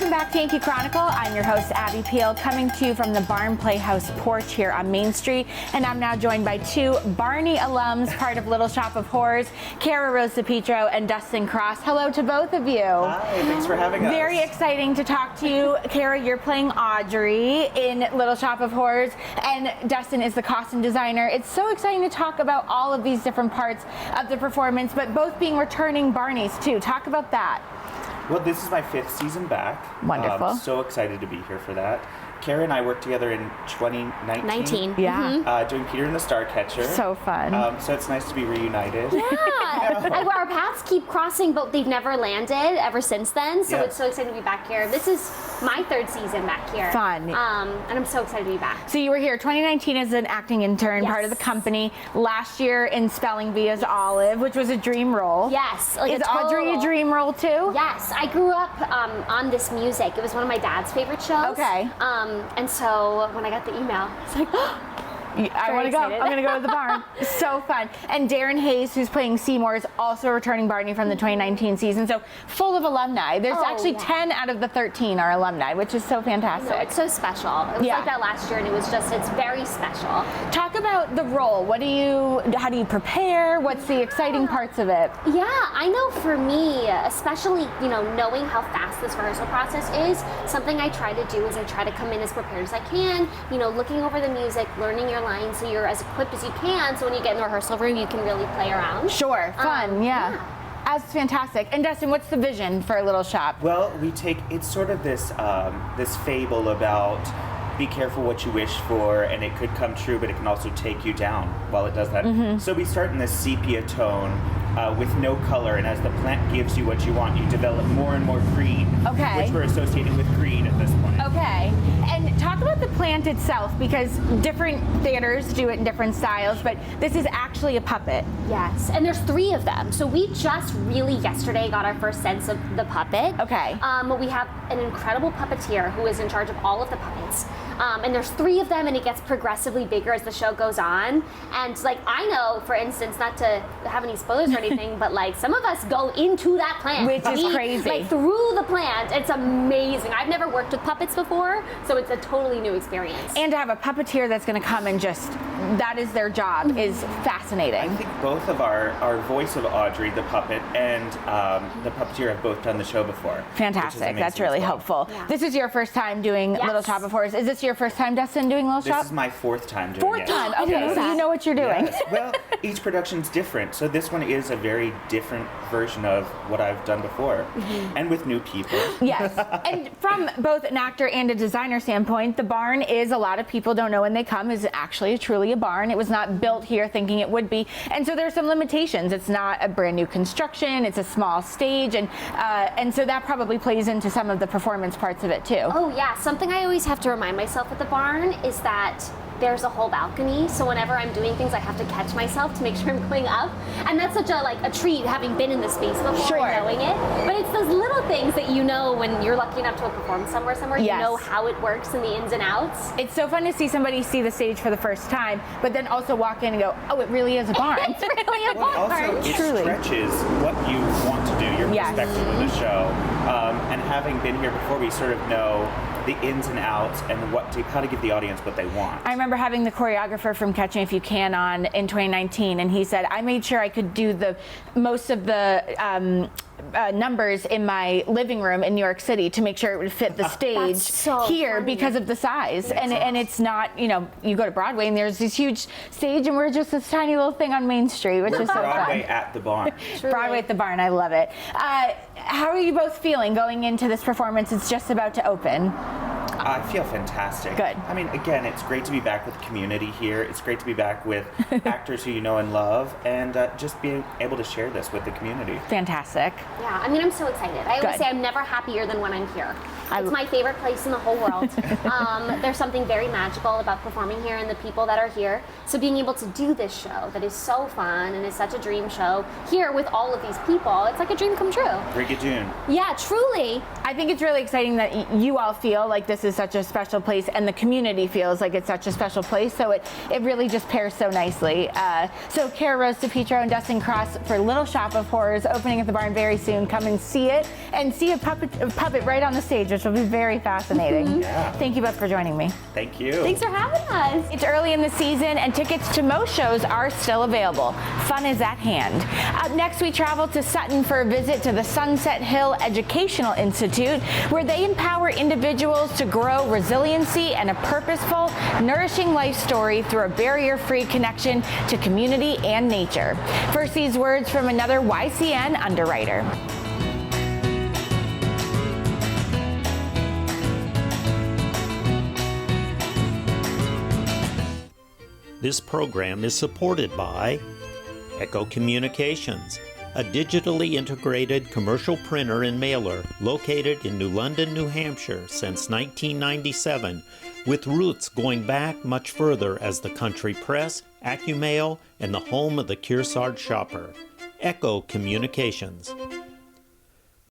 Welcome back to Yankee Chronicle. I'm your host, Abby Peel, coming to you from the Barn Playhouse porch here on Main Street. And I'm now joined by two Barney alums, part of Little Shop of Horrors, Cara DiPietro and Dustin Cross. Hello to both of you. Hi, thanks for having us. Very exciting to talk to you. Cara, you're playing Audrey in Little Shop of Horrors, and Dustin is the costume designer. It's so exciting to talk about all of these different parts of the performance, but both being returning Barneys too. Talk about that. Well, this is my 5th season back. Wonderful. So excited to be here for that. Cara and I worked together in 2019. Yeah. Doing Peter and the Starcatcher. So fun. So it's nice to be reunited. Yeah. Our paths keep crossing, but they've never landed ever since then. So Yeah. It's so exciting to be back here. This is my 3rd season back here. Fun. And I'm so excited to be back. So you were here 2019 as an acting intern, Yes. part of the company. Last year in Spelling Bee as Olive, which was a dream role. Yes. Is Audrey a dream role too? Yes. I grew up on this music. It was one of my dad's favorite shows. Okay. And so when I got the email, it's like, I want to go. excited. I'm going to go to the barn. So fun. And Darren Hayes, who's playing Seymour, is also returning Barney from the 2019 season. So full of alumni. There's actually 10 out of the 13 are alumni, which is so fantastic. no, it's so special. It was like that last year, and it's very special. Talk about the role. How do you prepare? What's the exciting parts of it? Yeah, I know for me, especially, knowing how fast this rehearsal process is, something I try to do is I try to come in as prepared as I can, looking over the music, learning your lines so you're as equipped as you can, so when you get in the rehearsal room, you can really play around. Sure, fun, yeah. That's fantastic. And Dustin, what's the vision for Little Shop? Well, it's sort of this fable about be careful what you wish for, and it could come true, but it can also take you down while it does that. Mm-hmm. So we start in this sepia tone with no color, and as the plant gives you what you want, you develop more and more green, which we're associating with green at this point. Okay. And talk about the plant itself, because different theaters do it in different styles, but this is actually a puppet. Yes, and there's 3 of them. So we just really yesterday got our first sense of the puppet. Okay. We have an incredible puppeteer who is in charge of all of the puppets. And there's 3 of them, and it gets progressively bigger as the show goes on. And I know, for instance, not to have any spoilers or anything, but some of us go into that plant. Which is crazy. Through the plant. It's amazing. I've never worked with puppets before, so it's a totally new experience. And to have a puppeteer that's going to come and that is their job, is fascinating. I think both of our voice of Audrey, the puppet, and the puppeteer have both done the show before. Fantastic. That's really helpful. Yeah. This is your first time doing Little Shop of Horrors. Is this your first time, Dustin, doing Little Shop? This is my 4th time doing it. 4th time. Okay, so you know what you're doing. Yes. Well, each production's different, so this one is a very different version of what I've done before, and with new people. Yes, and from both an actor and a designer standpoint, the barn is, a lot of people don't know when they come, is actually truly a barn. It was not built here thinking it would be, and so there's some limitations. It's not a brand new construction. It's a small stage, and so that probably plays into some of the performance parts of it too. Oh yeah, something I always have to remind myself at the barn is that there's a whole balcony, so whenever I'm doing things, I have to catch myself to make sure I'm going up, and that's such a treat, having been in this space before and knowing it. But it's those little things that when you're lucky enough to have performed somewhere, you know how it works and the ins and outs. It's so fun to see somebody see the stage for the first time, but then also walk in and go, oh, it really is a barn. It's really a barn. Also, it stretches what you want to do, your perspective of the show, and having been here before, we sort of know the ins and outs and how to give the audience what they want. I remember having the choreographer from Catch Me If You Can on in 2019, and he said, I made sure I could do most of the numbers in my living room in New York City to make sure it would fit the stage here because of the size. And it's not, you go to Broadway and there's this huge stage and we're just this tiny little thing on Main Street, which is so Broadway fun. at the barn. Broadway at the barn, I love it. How are you both feeling going into this performance? It's just about to open. I feel fantastic. Good. I mean, again, it's great to be back with the community here. It's great to be back with actors who you know and love, and just being able to share this with the community. Fantastic. Yeah, I'm so excited. I always say I'm never happier than when I'm here. It's my favorite place in the whole world. There's something very magical about performing here and the people that are here. So being able to do this show that is so fun and is such a dream show here with all of these people, it's like a dream come true. Brigadoon. Yeah, truly. I think it's really exciting that you all feel like this is such a special place and the community feels like it's such a special place. So it really just pairs so nicely. So Cara DiPietro and Dustin Cross for Little Shop of Horrors opening at the barn very soon. Come and see it and see a puppet right on the stage which will be very fascinating. Yeah. Thank you both for joining me. Thank you. Thanks for having us. It's early in the season and tickets to most shows are still available. Fun is at hand. Up next, we travel to Sutton for a visit to the Sunset Hill Educational Institute, where they empower individuals to grow resiliency and a purposeful, nourishing life story through a barrier-free connection to community and nature. First, these words from another YCN underwriter. This program is supported by Echo Communications, a digitally integrated commercial printer and mailer located in New London, New Hampshire since 1997, with roots going back much further as the Country Press, AccuMail, and the home of the Kearsarge shopper. Echo Communications.